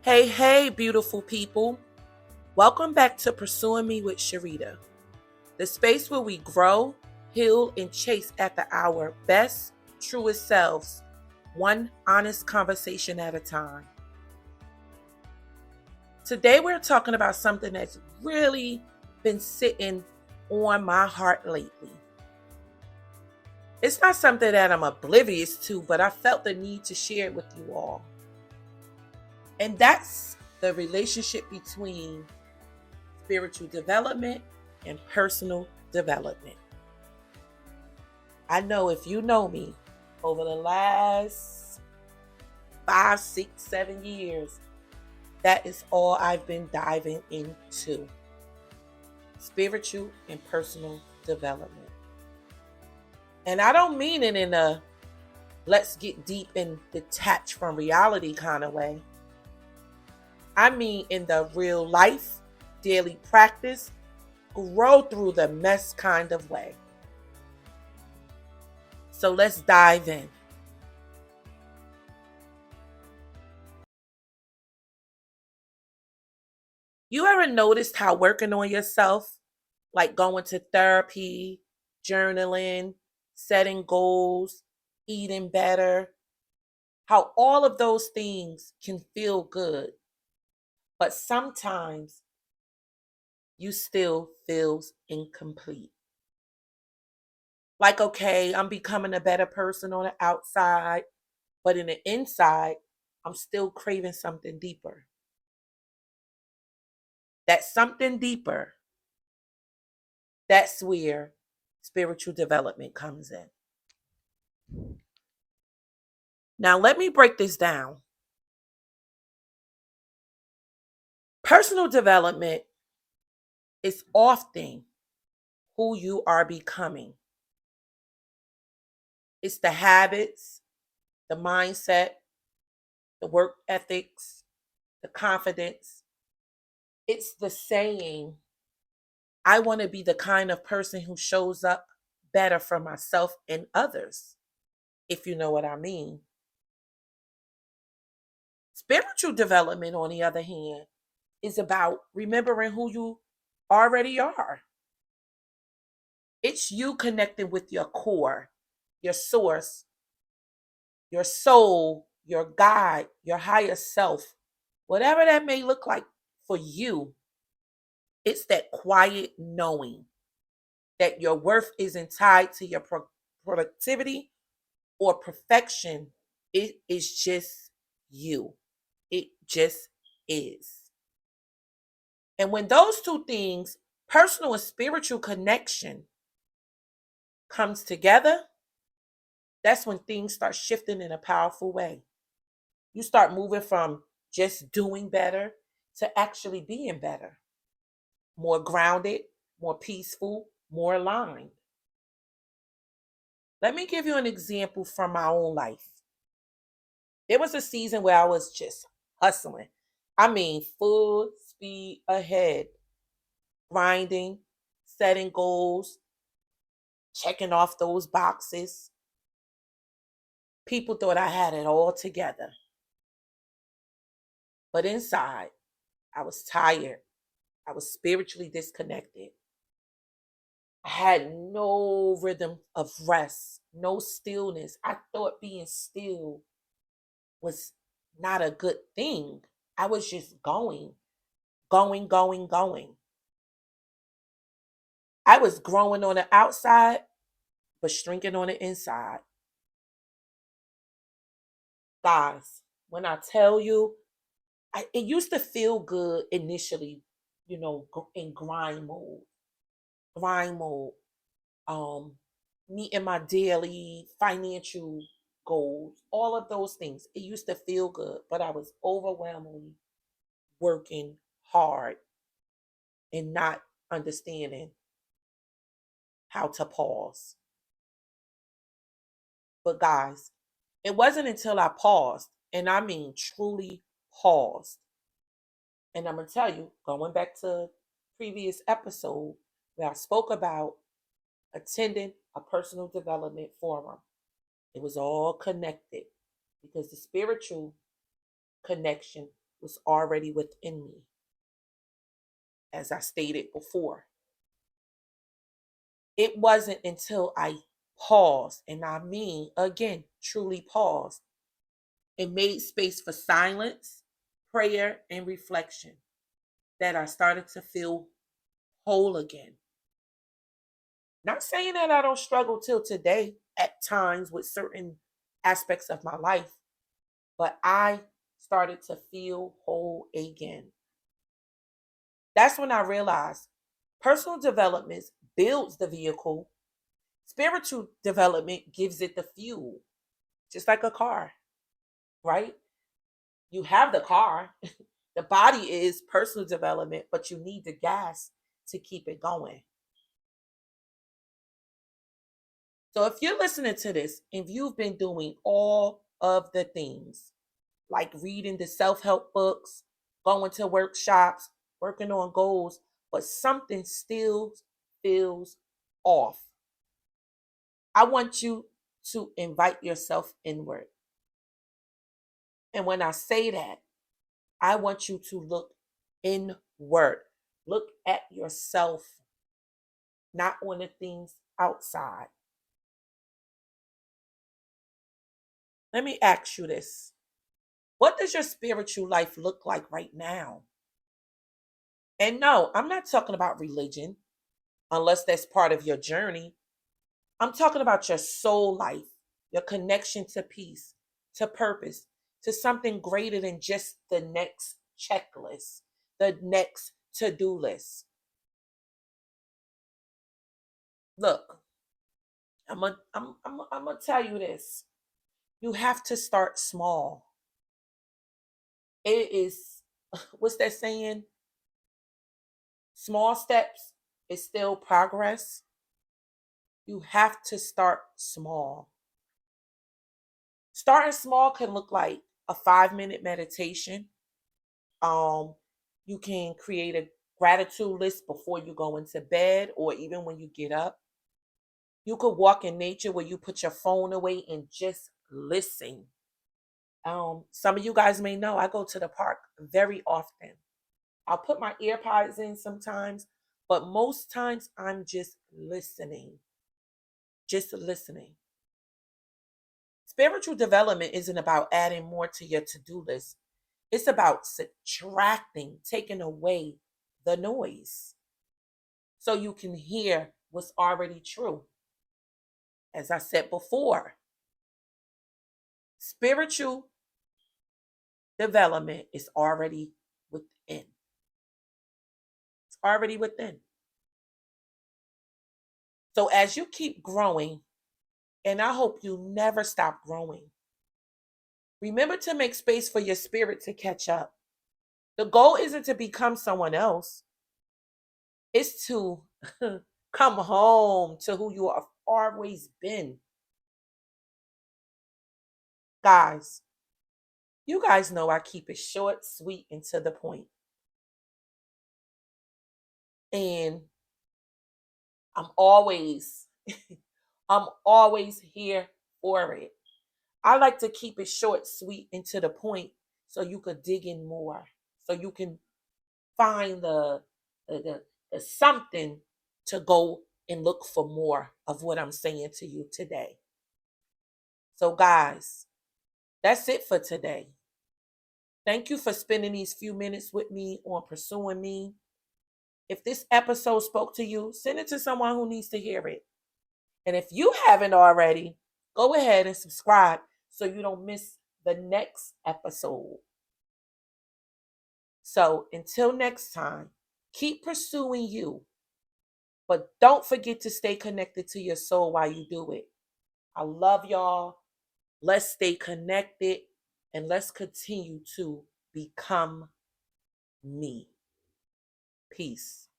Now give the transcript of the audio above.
Hey, hey, beautiful people. Welcome back to Pursuing Me with Sharita, the space where we grow, heal, and chase after our best, truest selves, one honest conversation at a time. Today, we're talking about something that's really been sitting on my heart lately. It's not something that I'm oblivious to, but I felt the need to share it with you all. And that's the relationship between spiritual development and personal development. I know if you know me over the last 5, 6, 7 years, that is all I've been diving into spiritual and personal development. And I don't mean it in a let's get deep and detach from reality kind of way. I mean in the real life, daily practice, grow through the mess kind of way. So let's dive in. You ever noticed how working on yourself, like going to therapy, journaling, setting goals, eating better, how all of those things can feel good, but sometimes you still feels incomplete. Like, okay, I'm becoming a better person on the outside, but in the inside, I'm still craving something deeper. That something deeper, that's where spiritual development comes in. Now, let me break this down. Personal development is often who you are becoming. It's the habits, the mindset, the work ethics, the confidence. It's the saying, I want to be the kind of person who shows up better for myself and others, if you know what I mean. Spiritual development, on the other hand, is about remembering who you already are. It's you connecting with your core, your source, your soul, your God, your higher self, whatever that may look like for you. It's that quiet knowing that your worth isn't tied to your productivity or perfection. It is just you. It just is. And when those two things, personal and spiritual connection, comes together, that's when things start shifting in a powerful way. You start moving from just doing better to actually being better, more grounded, more peaceful, more aligned. Let me give you an example from my own life. There was a season where I was just hustling. I mean, full speed ahead, grinding, setting goals, checking off those boxes. People thought I had it all together. But inside, I was tired. I was spiritually disconnected. I had no rhythm of rest, no stillness. I thought being still was not a good thing. I was just going, going, going, going. I was growing on the outside, but shrinking on the inside. Guys, when I tell you, it used to feel good initially, in grind mode, um, meeting my daily financial goals, all of those things. It used to feel good, but I was overwhelmingly working hard and not understanding how to pause. But guys, it wasn't until I paused, and I mean truly paused. And I'm gonna tell you, going back to previous episode where I spoke about attending a personal development forum. It was all connected because the spiritual connection was already within me, as I stated before. It wasn't until I paused, and I mean, again, truly paused, and made space for silence, prayer, and reflection that I started to feel whole again. Not saying that I don't struggle till today at times with certain aspects of my life, but I started to feel whole again. That's when I realized personal development builds the vehicle, spiritual development gives it the fuel, just like a car, right? You have the car, the body is personal development, but you need the gas to keep it going. So if you're listening to this and you've been doing all of the things, like reading the self-help books, going to workshops, working on goals, but something still feels off, I want you to invite yourself inward. And when I say that, I want you to look inward. Look at yourself, not on the things outside. Let me ask you this. What does your spiritual life look like right now? And no, I'm not talking about religion, unless that's part of your journey. I'm talking about your soul life, your connection to peace, to purpose, to something greater than just the next checklist, the next to do list. Look, I'm gonna tell you this. You have to start small. It is, what's that saying? Small steps is still progress. You have to start small. Starting small can look like a 5-minute meditation. Um, you can create a gratitude list before you go into bed or even when you get up. You could walk in nature where you put your phone away and just listen. Some of you guys may know I go to the park very often. I'll put my earpods in sometimes, but most times I'm just listening. Just listening. Spiritual development isn't about adding more to your to do list, it's about subtracting, taking away the noise so you can hear what's already true. As I said before, spiritual development is already within. It's already within. So as you keep growing, and I hope you never stop growing, remember to make space for your spirit to catch up. The goal isn't to become someone else, it's to come home to who you have always been. Guys, you guys know I keep it short, sweet, and to the point. And I'm always, I'm always here for it. I like to keep it short, sweet, and to the point so you could dig in more. So you can find the, the, the something to go and look for more of what I'm saying to you today. So, guys, that's it for today. Thank you for spending these few minutes with me on Pursuing Me. If this episode spoke to you, send it to someone who needs to hear it. And if you haven't already, go ahead and subscribe so you don't miss the next episode. So until next time, keep pursuing you, but don't forget to stay connected to your soul while you do it. I love y'all. Let's stay connected and let's continue to become me. Peace.